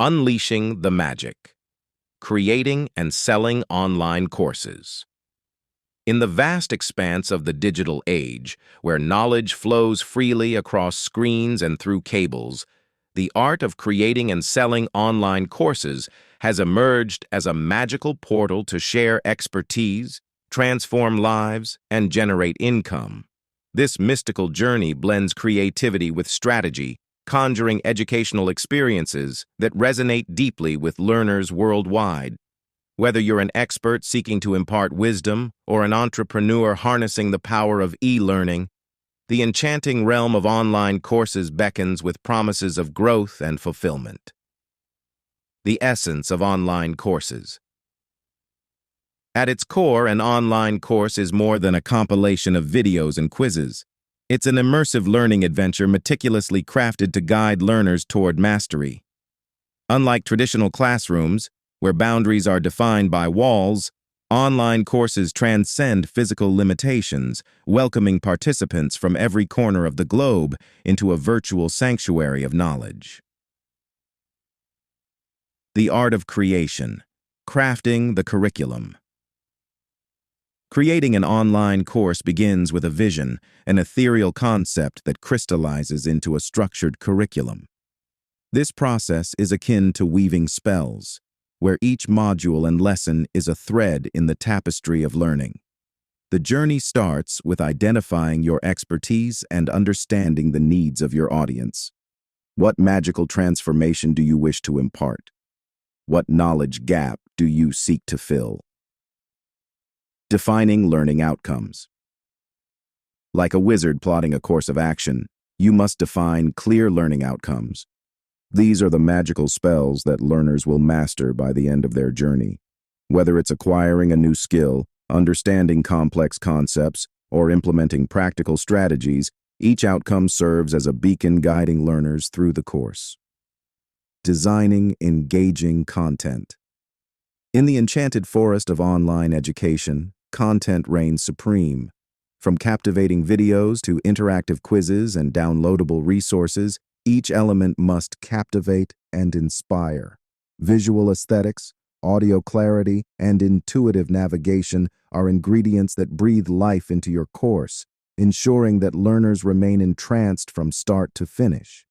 Unleashing the magic. Creating and selling online courses. In the vast expanse of the digital age, where knowledge flows freely across screens and through cables, the art of creating and selling online courses has emerged as a magical portal to share expertise, transform lives, and generate income. This mystical journey blends creativity with strategy, conjuring educational experiences that resonate deeply with learners worldwide. Whether you're an expert seeking to impart wisdom or an entrepreneur harnessing the power of e-learning, the enchanting realm of online courses beckons with promises of growth and fulfillment. The essence of online courses. At its core, an online course is more than a compilation of videos and quizzes. It's an immersive learning adventure meticulously crafted to guide learners toward mastery. Unlike traditional classrooms, where boundaries are defined by walls, online courses transcend physical limitations, welcoming participants from every corner of the globe into a virtual sanctuary of knowledge. The art of creation. Crafting the curriculum. Creating an online course begins with a vision, an ethereal concept that crystallizes into a structured curriculum. This process is akin to weaving spells, where each module and lesson is a thread in the tapestry of learning. The journey starts with identifying your expertise and understanding the needs of your audience. What magical transformation do you wish to impart? What knowledge gap do you seek to fill? Defining learning outcomes. Like a wizard plotting a course of action, you must define clear learning outcomes. These are the magical spells that learners will master by the end of their journey. Whether it's acquiring a new skill, understanding complex concepts, or implementing practical strategies, each outcome serves as a beacon guiding learners through the course. Designing engaging content. In the enchanted forest of online education, content reigns supreme. From captivating videos to interactive quizzes and downloadable resources, each element must captivate and inspire. Visual aesthetics, audio clarity, and intuitive navigation are ingredients that breathe life into your course, ensuring that learners remain entranced from start to finish.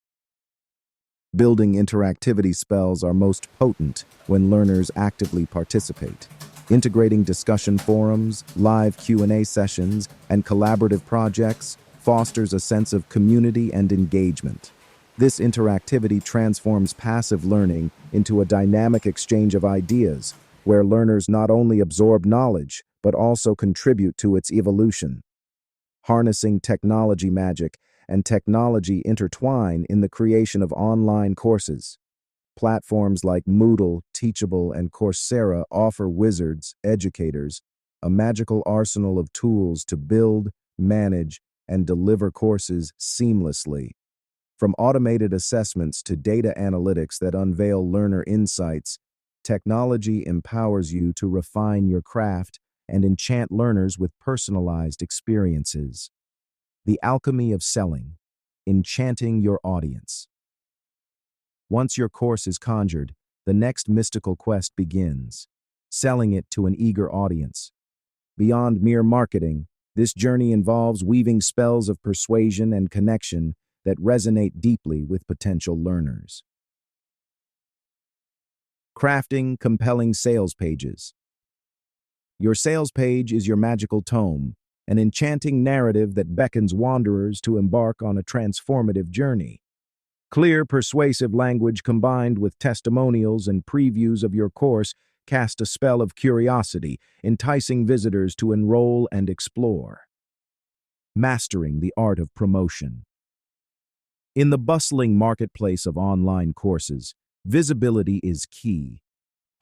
Building interactivity spells are most potent when learners actively participate. Integrating discussion forums, live Q&A sessions, and collaborative projects fosters a sense of community and engagement. This interactivity transforms passive learning into a dynamic exchange of ideas, where learners not only absorb knowledge, but also contribute to its evolution. Harnessing technology magic and technology intertwine in the creation of online courses. Platforms like Moodle, Teachable, and Coursera offer wizards, educators, a magical arsenal of tools to build, manage, and deliver courses seamlessly. From automated assessments to data analytics that unveil learner insights, technology empowers you to refine your craft and enchant learners with personalized experiences. The alchemy of selling, enchanting your audience. Once your course is conjured, the next mystical quest begins, selling it to an eager audience. Beyond mere marketing, this journey involves weaving spells of persuasion and connection that resonate deeply with potential learners. Crafting compelling sales pages. Your sales page is your magical tome, an enchanting narrative that beckons wanderers to embark on a transformative journey. Clear, persuasive language combined with testimonials and previews of your course cast a spell of curiosity, enticing visitors to enroll and explore. Mastering the art of promotion. In the bustling marketplace of online courses, visibility is key.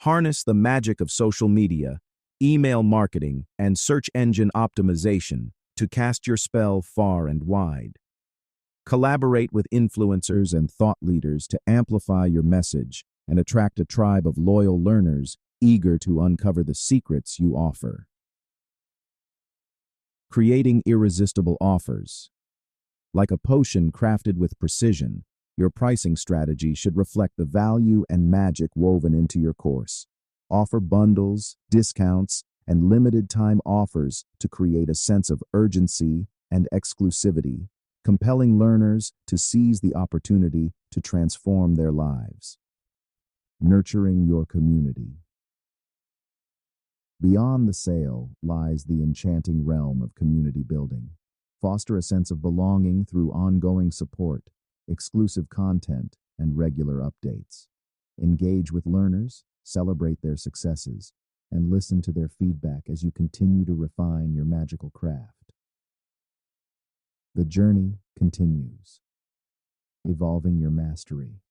Harness the magic of social media, email marketing, and search engine optimization to cast your spell far and wide. Collaborate with influencers and thought leaders to amplify your message and attract a tribe of loyal learners eager to uncover the secrets you offer. Creating irresistible offers. Like a potion crafted with precision, Your pricing strategy should reflect the value and magic woven into your course. Offer bundles, discounts, and limited-time offers to create a sense of urgency and exclusivity, compelling learners to seize the opportunity to transform their lives. Nurturing your community. Beyond the sale lies the enchanting realm of community building. Foster a sense of belonging through ongoing support, exclusive content, and regular updates. Engage with learners, celebrate their successes, and listen to their feedback as you continue to refine your magical craft. The journey continues, evolving your mastery